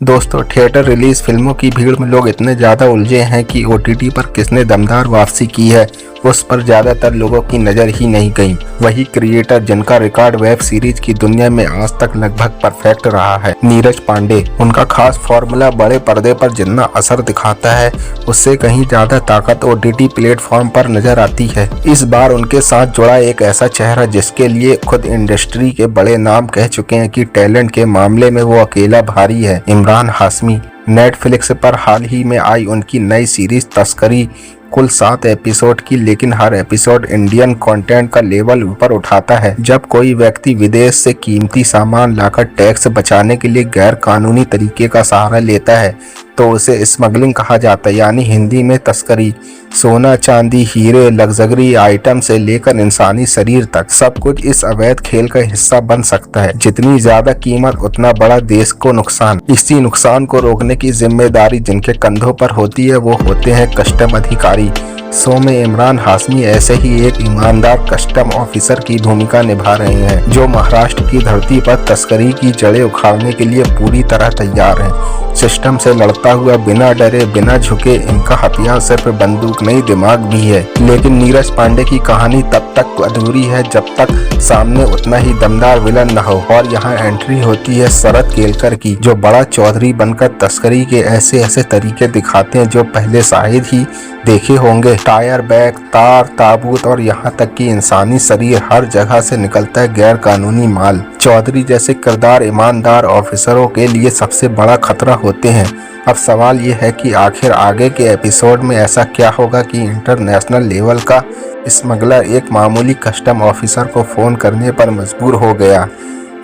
दोस्तों, theatre release फिल्मों की भीड़ में लोग इतने ज़्यादा उलझे हैं कि ओटीटी पर किसने दमदार वापसी की है उस पर ज़्यादातर लोगों की नज़र ही नहीं गई। वही क्रिएटर जिनका रिकॉर्ड वेब सीरीज की दुनिया में आज तक लगभग परफेक्ट रहा है, नीरज पांडे। उनका खास फॉर्मूला बड़े पर्दे पर जितना असर दिखाता है उससे कहीं ज़्यादा ताकत ओटीटी प्लेटफॉर्म पर नजर आती है। इस बार उनके साथ जुड़ा एक ऐसा चेहरा जिसके लिए खुद इंडस्ट्री के बड़े नाम कह चुके हैं कि टैलेंट के मामले में वो अकेला भारी है, इमरान हाशमी। नेटफ्लिक्स पर हाल ही में आई उनकी नई सीरीज तस्करी कुल 7 एपिसोड की, लेकिन हर एपिसोड इंडियन कंटेंट का लेवल ऊपर उठाता है। जब कोई व्यक्ति विदेश से कीमती सामान लाकर टैक्स बचाने के लिए गैर कानूनी तरीके का सहारा लेता है तो उसे स्मगलिंग कहा जाता है, यानी हिंदी में तस्करी। सोना, चांदी, हीरे, लग्जरी आइटम से लेकर इंसानी शरीर तक सब कुछ इस अवैध खेल का हिस्सा बन सकता है। जितनी ज्यादा कीमत उतना बड़ा देश को नुकसान। इसी नुकसान को रोकने की जिम्मेदारी जिनके कंधों पर होती है वो होते हैं कस्टम अधिकारी। शो में इमरान हाशमी ऐसे ही एक ईमानदार कस्टम ऑफिसर की भूमिका निभा रहे हैं जो महाराष्ट्र की धरती पर तस्करी की जड़ें उखाड़ने के लिए पूरी तरह तैयार हैं। सिस्टम से लड़ता हुआ बिना डरे बिना झुके, इनका हथियार सिर्फ बंदूक नहीं दिमाग भी है। लेकिन नीरज पांडे की कहानी तब तक अधूरी है जब तक सामने उतना ही दमदार विलन न हो। और यहाँ एंट्री होती है शरद केलकर की, जो बड़ा चौधरी बनकर तस्करी के ऐसे ऐसे तरीके दिखाते हैं जो पहले शायद ही देखे होंगे। टायर बैग, तार, ताबूत और यहाँ तक कि इंसानी शरीर, हर जगह से निकलता है गैर कानूनी माल। चौधरी जैसे किरदार ईमानदार ऑफिसरों के लिए सबसे बड़ा खतरा होते हैं। अब सवाल ये है कि आखिर आगे के एपिसोड में ऐसा क्या होगा कि इंटरनेशनल लेवल का स्मगलर एक मामूली कस्टम ऑफिसर को फोन करने पर मजबूर हो गया।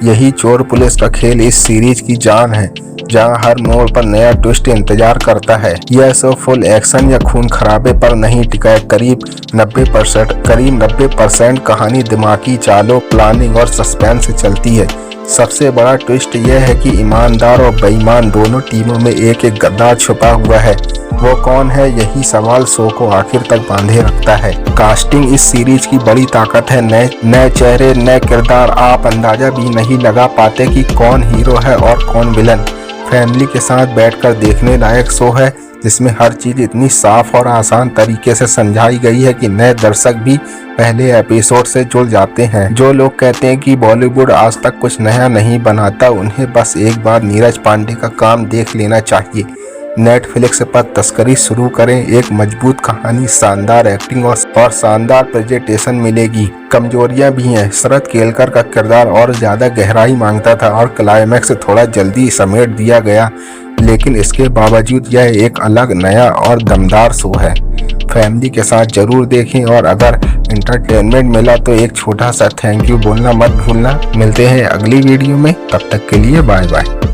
यही चोर पुलिस का खेल इस सीरीज की जान है, जहां हर मोड़ पर नया ट्विस्ट इंतजार करता है। यह शो फुल एक्शन या खून खराबे पर नहीं टिका है। करीब 90% कहानी दिमागी चालों, प्लानिंग और सस्पेंस से चलती है। सबसे बड़ा ट्विस्ट यह है कि ईमानदार और बेईमान दोनों टीमों में एक एक गद्दार छुपा हुआ है। वो कौन है, यही सवाल शो को आखिर तक बांधे रखता है। कास्टिंग इस सीरीज की बड़ी ताकत है। नए चेहरे, नए किरदार, आप अंदाजा भी नहीं लगा पाते कि कौन हीरो है और कौन विलन। फैमिली के साथ बैठकर देखने लायक शो है जिसमें हर चीज इतनी साफ और आसान तरीके से समझाई गई है कि नए दर्शक भी पहले एपिसोड से जुड़ जाते हैं। जो लोग कहते हैं कि बॉलीवुड आज तक कुछ नया नहीं बनाता, उन्हें बस एक बार नीरज पांडे का काम देख लेना चाहिए। नेटफ्लिक्स पर तस्करी शुरू करें, एक मजबूत कहानी, शानदार एक्टिंग और शानदार प्रेजेंटेशन मिलेगी। कमजोरियां भी हैं। शरद केलकर का किरदार और ज्यादा गहराई मांगता था और क्लाइमैक्स थोड़ा जल्दी समेट दिया गया, लेकिन इसके बावजूद यह एक अलग, नया और दमदार शो है। फैमिली के साथ जरूर देखें और अगर एंटरटेनमेंट मिला तो एक छोटा सा थैंक यू बोलना मत भूलना। मिलते हैं अगली वीडियो में, तब तक के लिए बाय बाय।